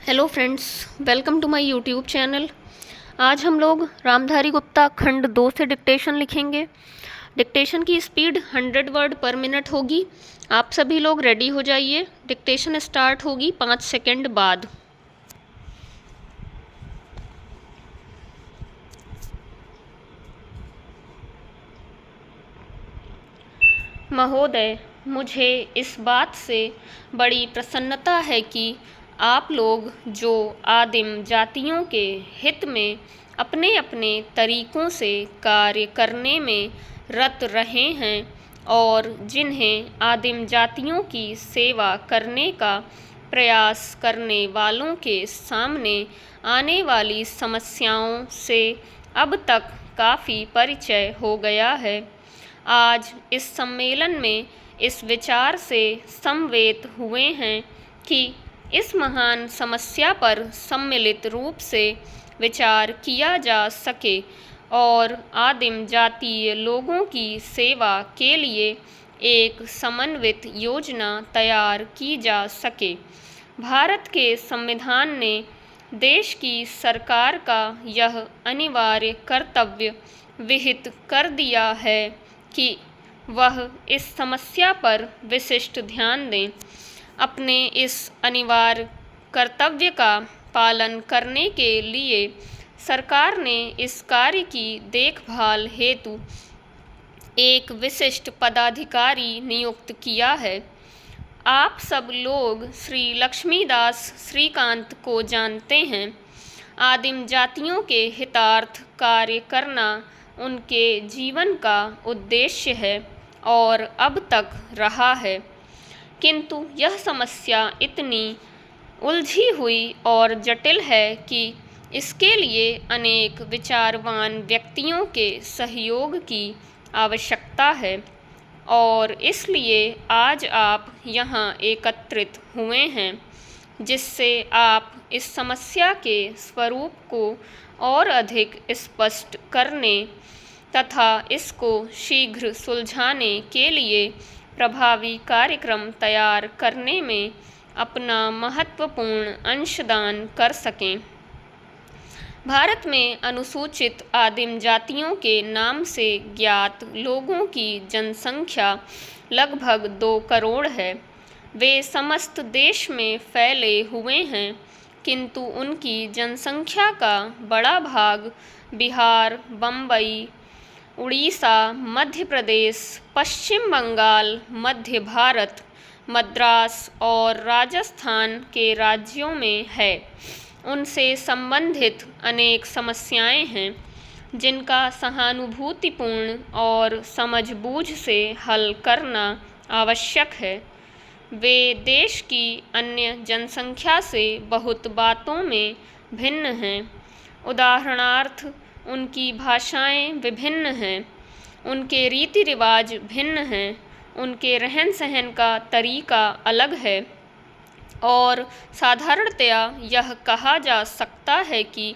Hello friends, welcome to my YouTube channel. आज हम लोग रामधारी गुप्ता खंड 2 से डिक्टेशन लिखेंगे। डिक्टेशन की स्पीड 100 वर्ड पर मिनट होगी। आप सभी लोग रेडी हो जाइए। डिक्टेशन स्टार्ट होगी 5 सेकंड बाद। महोदय, मुझे इस बात से बड़ी प्रसन्नता है कि आप लोग जो आदिम जातियों के हित में अपने अपने तरीकों से कार्य करने में रत रहे हैं और जिन्हें आदिम जातियों की सेवा करने का प्रयास करने वालों के सामने आने वाली समस्याओं से अब तक काफ़ी परिचय हो गया है। आज इस सम्मेलन में इस विचार से समवेत हुए हैं कि इस महान समस्या पर सम्मिलित रूप से विचार किया जा सके और आदिम जातीय लोगों की सेवा के लिए एक समन्वित योजना तैयार की जा सके। भारत के संविधान ने देश की सरकार का यह अनिवार्य कर्तव्य विहित कर दिया है कि वह इस समस्या पर विशिष्ट ध्यान दें। अपने इस अनिवार्य कर्तव्य का पालन करने के लिए सरकार ने इस कार्य की देखभाल हेतु एक विशिष्ट पदाधिकारी नियुक्त किया है। आप सब लोग श्री लक्ष्मीदास श्रीकांत को जानते हैं। आदिम जातियों के हितार्थ कार्य करना उनके जीवन का उद्देश्य है और अब तक रहा है, किंतु यह समस्या इतनी उलझी हुई और जटिल है कि इसके लिए अनेक विचारवान व्यक्तियों के सहयोग की आवश्यकता है और इसलिए आज आप यहाँ एकत्रित हुए हैं, जिससे आप इस समस्या के स्वरूप को और अधिक स्पष्ट करने तथा इसको शीघ्र सुलझाने के लिए प्रभावी कार्यक्रम तैयार करने में अपना महत्वपूर्ण अंशदान कर सकें। भारत में अनुसूचित आदिम जातियों के नाम से ज्ञात लोगों की जनसंख्या लगभग 2 करोड़ है। वे समस्त देश में फैले हुए हैं, किंतु उनकी जनसंख्या का बड़ा भाग बिहार, बम्बई, उड़ीसा, मध्य प्रदेश, पश्चिम बंगाल, मध्य भारत, मद्रास और राजस्थान के राज्यों में है। उनसे संबंधित अनेक समस्याएं हैं जिनका सहानुभूतिपूर्ण और समझबूझ से हल करना आवश्यक है। वे देश की अन्य जनसंख्या से बहुत बातों में भिन्न हैं। उदाहरणार्थ, उनकी भाषाएं विभिन्न हैं, उनके रीति रिवाज भिन्न हैं, उनके रहन सहन का तरीका अलग है और साधारणतया यह कहा जा सकता है कि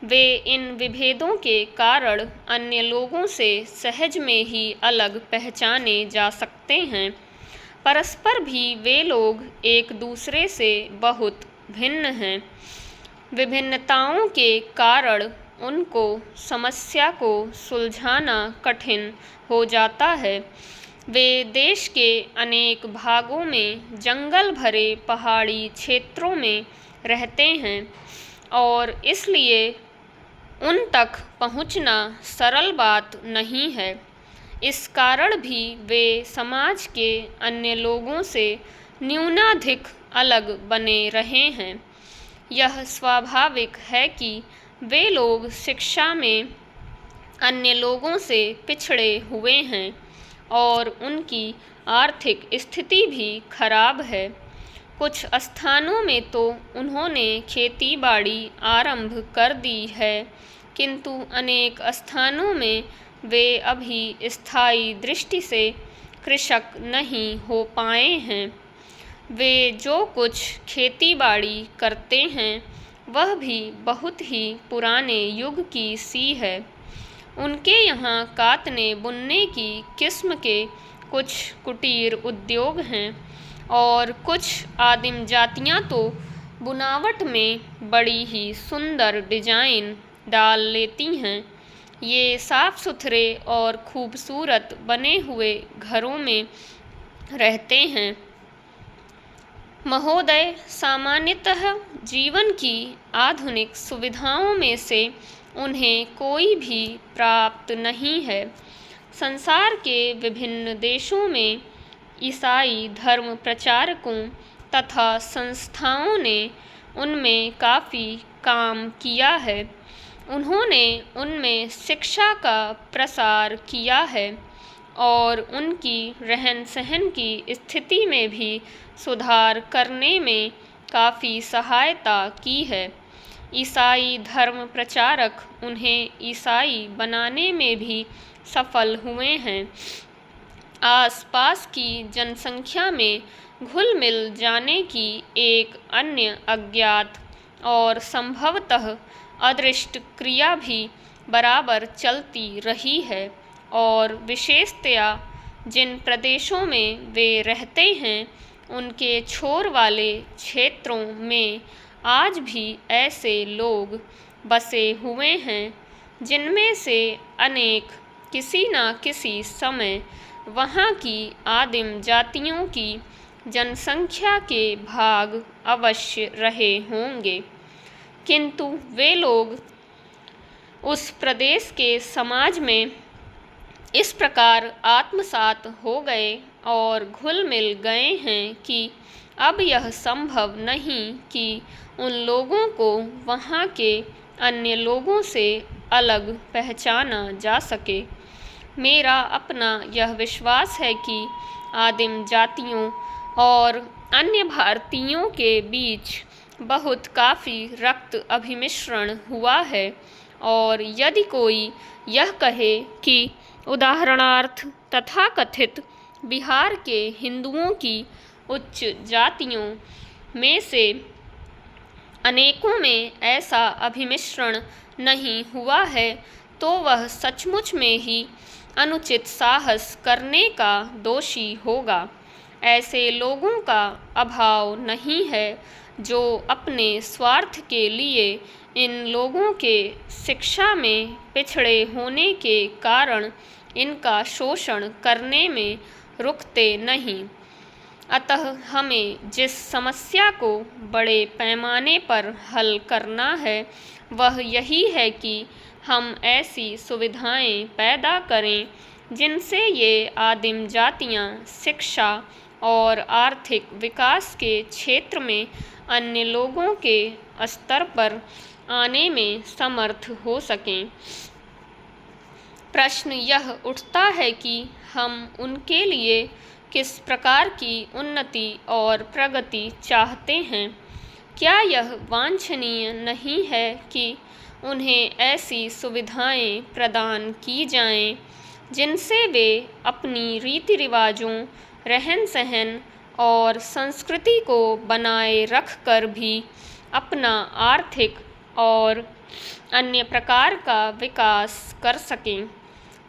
वे इन विभेदों के कारण अन्य लोगों से सहज में ही अलग पहचाने जा सकते हैं। परस्पर भी वे लोग एक दूसरे से बहुत भिन्न हैं। विभिन्नताओं के कारण उनको समस्या को सुलझाना कठिन हो जाता है। वे देश के अनेक भागों में जंगल भरे पहाड़ी क्षेत्रों में रहते हैं और इसलिए उन तक पहुंचना सरल बात नहीं है। इस कारण भी वे समाज के अन्य लोगों से न्यूनाधिक अलग बने रहे हैं। यह स्वाभाविक है कि वे लोग शिक्षा में अन्य लोगों से पिछड़े हुए हैं और उनकी आर्थिक स्थिति भी खराब है। कुछ स्थानों में तो उन्होंने खेती बाड़ी आरंभ कर दी है, किंतु अनेक स्थानों में वे अभी स्थायी दृष्टि से कृषक नहीं हो पाए हैं। वे जो कुछ खेती बाड़ी करते हैं वह भी बहुत ही पुराने युग की सी है। उनके यहाँ कातने बुनने की किस्म के कुछ कुटीर उद्योग हैं और कुछ आदिम जातियाँ तो बुनावट में बड़ी ही सुंदर डिजाइन डाल लेती हैं। ये साफ सुथरे और खूबसूरत बने हुए घरों में रहते हैं। महोदय, सामान्यतः जीवन की आधुनिक सुविधाओं में से उन्हें कोई भी प्राप्त नहीं है। संसार के विभिन्न देशों में ईसाई धर्म प्रचारकों तथा संस्थाओं ने उनमें काफ़ी काम किया है। उन्होंने उनमें शिक्षा का प्रसार किया है और उनकी रहन सहन की स्थिति में भी सुधार करने में काफ़ी सहायता की है। ईसाई धर्म प्रचारक उन्हें ईसाई बनाने में भी सफल हुए हैं। आसपास की जनसंख्या में घुल मिल जाने की एक अन्य अज्ञात और संभवतः अदृष्ट क्रिया भी बराबर चलती रही है और विशेषतया जिन प्रदेशों में वे रहते हैं उनके छोर वाले क्षेत्रों में आज भी ऐसे लोग बसे हुए हैं जिनमें से अनेक किसी न किसी समय वहाँ की आदिम जातियों की जनसंख्या के भाग अवश्य रहे होंगे, किंतु वे लोग उस प्रदेश के समाज में इस प्रकार आत्मसात हो गए और घुल मिल गए हैं कि अब यह संभव नहीं कि उन लोगों को वहाँ के अन्य लोगों से अलग पहचाना जा सके। मेरा अपना यह विश्वास है कि आदिम जातियों और अन्य भारतीयों के बीच बहुत काफ़ी रक्त अभिमिश्रण हुआ है और यदि कोई यह कहे कि उदाहरणार्थ तथाकथित बिहार के हिंदुओं की उच्च जातियों में से अनेकों में ऐसा अभिमिश्रण नहीं हुआ है, तो वह सचमुच में ही अनुचित साहस करने का दोषी होगा। ऐसे लोगों का अभाव नहीं है जो अपने स्वार्थ के लिए इन लोगों के शिक्षा में पिछड़े होने के कारण इनका शोषण करने में रुकते नहीं। अतः हमें जिस समस्या को बड़े पैमाने पर हल करना है वह यही है कि हम ऐसी सुविधाएं पैदा करें जिनसे ये आदिम जातियां शिक्षा और आर्थिक विकास के क्षेत्र में अन्य लोगों के स्तर पर आने में समर्थ हो सकें। प्रश्न यह उठता है कि हम उनके लिए किस प्रकार की उन्नति और प्रगति चाहते हैं। क्या यह वांछनीय नहीं है कि उन्हें ऐसी सुविधाएं प्रदान की जाएं जिनसे वे अपनी रीति रिवाजों, रहन सहन और संस्कृति को बनाए रख कर भी अपना आर्थिक और अन्य प्रकार का विकास कर सकें।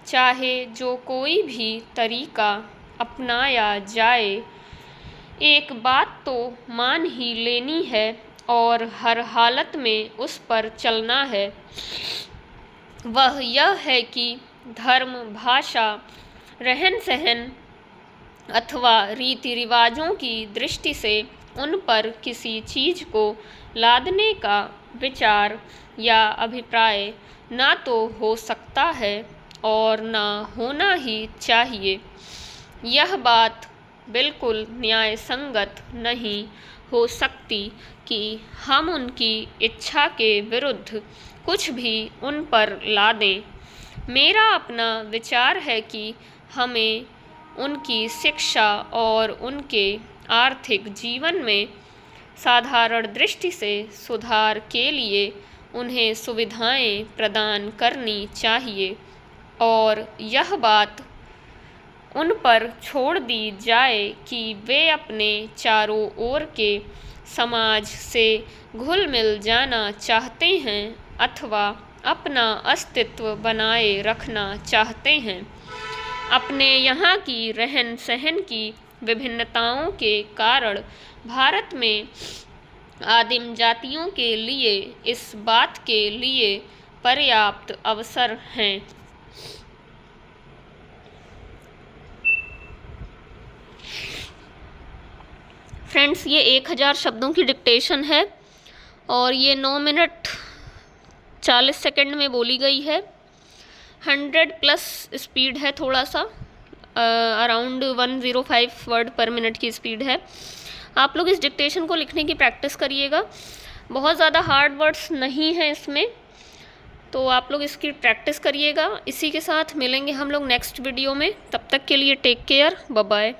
चाहे जो कोई भी तरीका अपनाया जाए, एक बात तो मान ही लेनी है और हर हालत में उस पर चलना है। वह यह है कि धर्म, भाषा, रहन सहन अथवा रीति रिवाजों की दृष्टि से उन पर किसी चीज़ को लादने का विचार या अभिप्राय ना तो हो सकता है और ना होना ही चाहिए। यह बात बिल्कुल न्याय संगत नहीं हो सकती कि हम उनकी इच्छा के विरुद्ध कुछ भी उन पर लादें। मेरा अपना विचार है कि हमें उनकी शिक्षा और उनके आर्थिक जीवन में साधारण दृष्टि से सुधार के लिए उन्हें सुविधाएं प्रदान करनी चाहिए और यह बात उन पर छोड़ दी जाए कि वे अपने चारों ओर के समाज से घुल मिल जाना चाहते हैं अथवा अपना अस्तित्व बनाए रखना चाहते हैं। अपने यहाँ की रहन सहन की विभिन्नताओं के कारण भारत में आदिम जातियों के लिए इस बात के लिए पर्याप्त अवसर हैं। फ्रेंड्स, ये 1000 शब्दों की डिक्टेशन है और ये 9 मिनट 40 सेकंड में बोली गई है। 100+ स्पीड है, थोड़ा सा अराउंड 105 वर्ड पर मिनट की स्पीड है। आप लोग इस डिक्टेशन को लिखने की प्रैक्टिस करिएगा। बहुत ज़्यादा हार्ड वर्ड्स नहीं हैं इसमें, तो आप लोग इसकी प्रैक्टिस करिएगा। इसी के साथ मिलेंगे हम लोग नेक्स्ट वीडियो में। तब तक के लिए टेक केयर, बाय बाय।